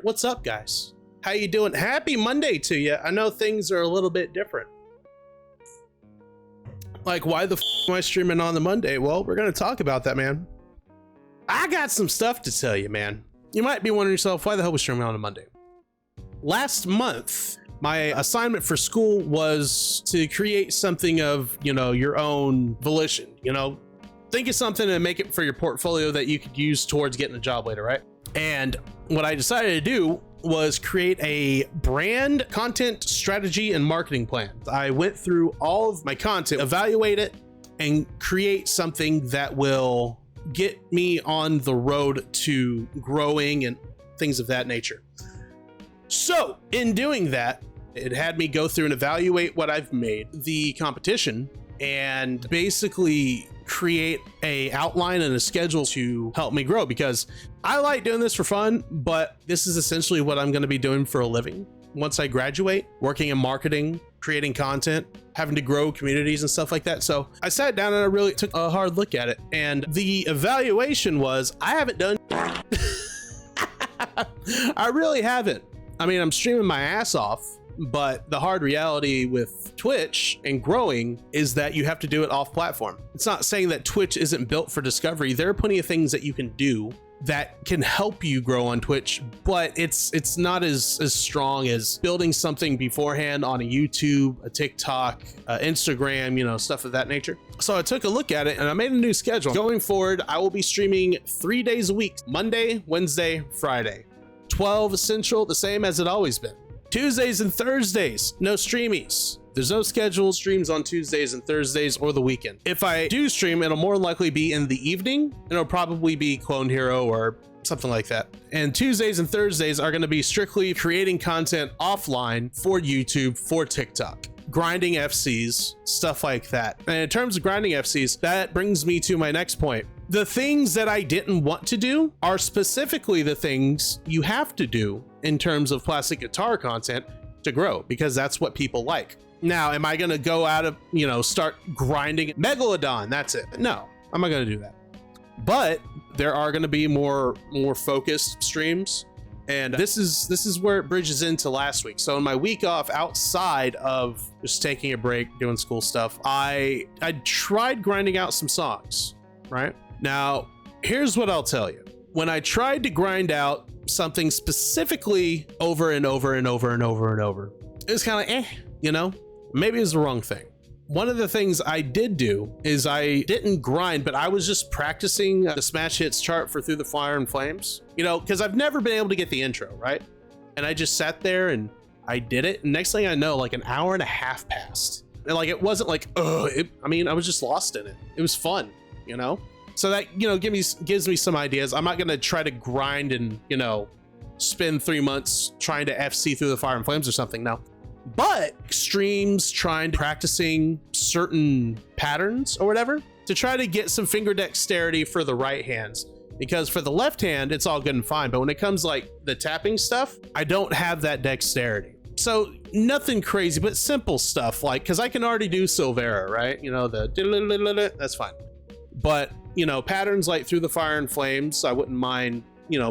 What's up, guys? How you doing? Happy Monday to you. I know things are a little bit different. Like, why the am I streaming on the Monday? Well, we're gonna talk about that, man. I got some stuff to tell you, man. You might be wondering yourself, why the hell was streaming on a Monday? Last month, my assignment for school was to create something of, your own volition. Think of something and make it for your portfolio that you could use towards getting a job later, right? And what I decided to do was create a brand content strategy and marketing plan. I went through all of my content, evaluate it, and create something that will get me on the road to growing and things of that nature. So in doing that, it had me go through and evaluate what I've made, the competition, and basically create a outline and a schedule to help me grow, because I like doing this for fun, but this is essentially what I'm going to be doing for a living once I graduate, working in marketing, creating content, having to grow communities and stuff like that. So I sat down and I really took a hard look at it, and the evaluation was I haven't done I really haven't. I mean, I'm streaming my ass off, but the hard reality with Twitch and growing is that you have to do it off platform. It's not saying that Twitch isn't built for discovery. There are plenty of things that you can do that can help you grow on Twitch, but it's not as strong as building something beforehand on a YouTube, a TikTok, Instagram, stuff of that nature. So I took a look at it and I made a new schedule. Going forward, I will be streaming 3 days a week, Monday, Wednesday, Friday, 12 Central, the same as it always been. Tuesdays and Thursdays, no streamies. There's no scheduled streams on Tuesdays and Thursdays or the weekend. If I do stream, it'll more than likely be in the evening, and it'll probably be Clone Hero or something like that. And Tuesdays and Thursdays are going to be strictly creating content offline for YouTube, for TikTok, grinding FCs, stuff like that. And in terms of grinding FCs, that brings me to my next point. The things that I didn't want to do are specifically the things you have to do in terms of classic guitar content to grow, because that's what people like. Now, am I going to go out of, start grinding Megalodon? That's it. No, I'm not going to do that. But there are going to be more focused streams. And this is where it bridges into last week. So in my week off, outside of just taking a break, doing school stuff, I tried grinding out some songs, right? Now, here's what I'll tell you. When I tried to grind out something specifically over and over and over and over and over, it was kind of maybe it's the wrong thing. One of the things I did do is I didn't grind, but I was just practicing the smash hits chart for Through the Fire and Flames, because I've never been able to get the intro, right? And I just sat there and I did it. And next thing I know, like an hour and a half passed. And like, it wasn't like, I was just lost in it. It was fun, So that, gives me some ideas. I'm not going to try to grind and, spend 3 months trying to FC Through the Fire and Flames or something. No. But streams practicing certain patterns or whatever to try to get some finger dexterity for the right hands, because for the left hand, it's all good and fine. But when it comes like the tapping stuff, I don't have that dexterity. So nothing crazy, but simple stuff like, cause I can already do Silvera, right? That's fine. But patterns like Through the Fire and Flames, I wouldn't mind,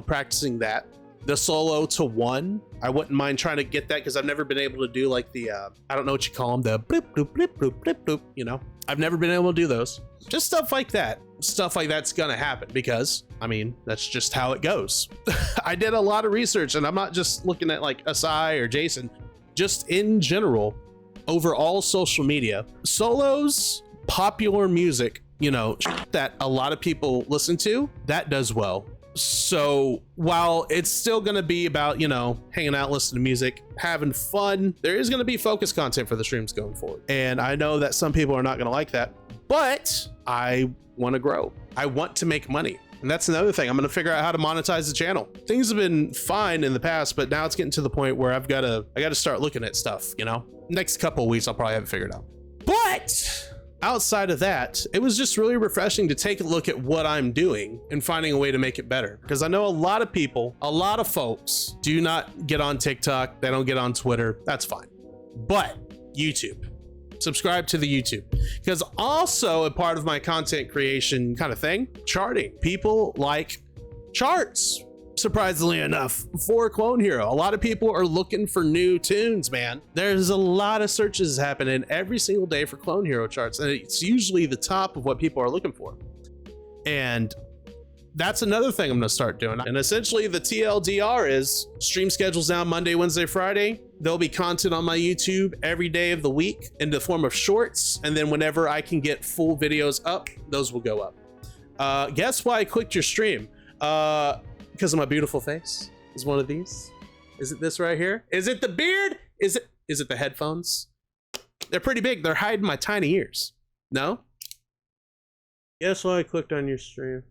practicing that. The solo to 1, I wouldn't mind trying to get that, because I've never been able to do like the I don't know what you call them, the bloop bloop bloop bloop bloop bloop, I've never been able to do those. Just stuff like that. Stuff like that's gonna happen, because that's just how it goes. I did a lot of research, and I'm not just looking at like Asai or Jason, just in general over all social media. Solos, popular music, that a lot of people listen to, that does well. So while it's still going to be about, hanging out, listening to music, having fun, there is going to be focused content for the streams going forward. And I know that some people are not going to like that, but I want to grow. I want to make money. And that's another thing. I'm going to figure out how to monetize the channel. Things have been fine in the past, but now it's getting to the point where I got to start looking at stuff, Next couple of weeks, I'll probably have it figured out. But outside of that, it was just really refreshing to take a look at what I'm doing and finding a way to make it better. Because I know a lot of people, a lot of folks do not get on TikTok. They don't get on Twitter. That's fine. But YouTube, subscribe to the YouTube, because also a part of my content creation kind of thing, charting. People like charts. surprisingly enough, for Clone Hero. A lot of people are looking for new tunes, man. There's a lot of searches happening every single day for Clone Hero charts, and it's usually the top of what people are looking for. And that's another thing I'm gonna start doing. And essentially the TLDR is stream schedules now Monday, Wednesday, Friday. There'll be content on my YouTube every day of the week in the form of shorts. And then whenever I can get full videos up, those will go up. Guess why I clicked your stream? Because of my beautiful face. Is one of these? Is it this right here? Is it the beard? Is it the headphones? They're pretty big. They're hiding my tiny ears. No? Guess why I clicked on your stream?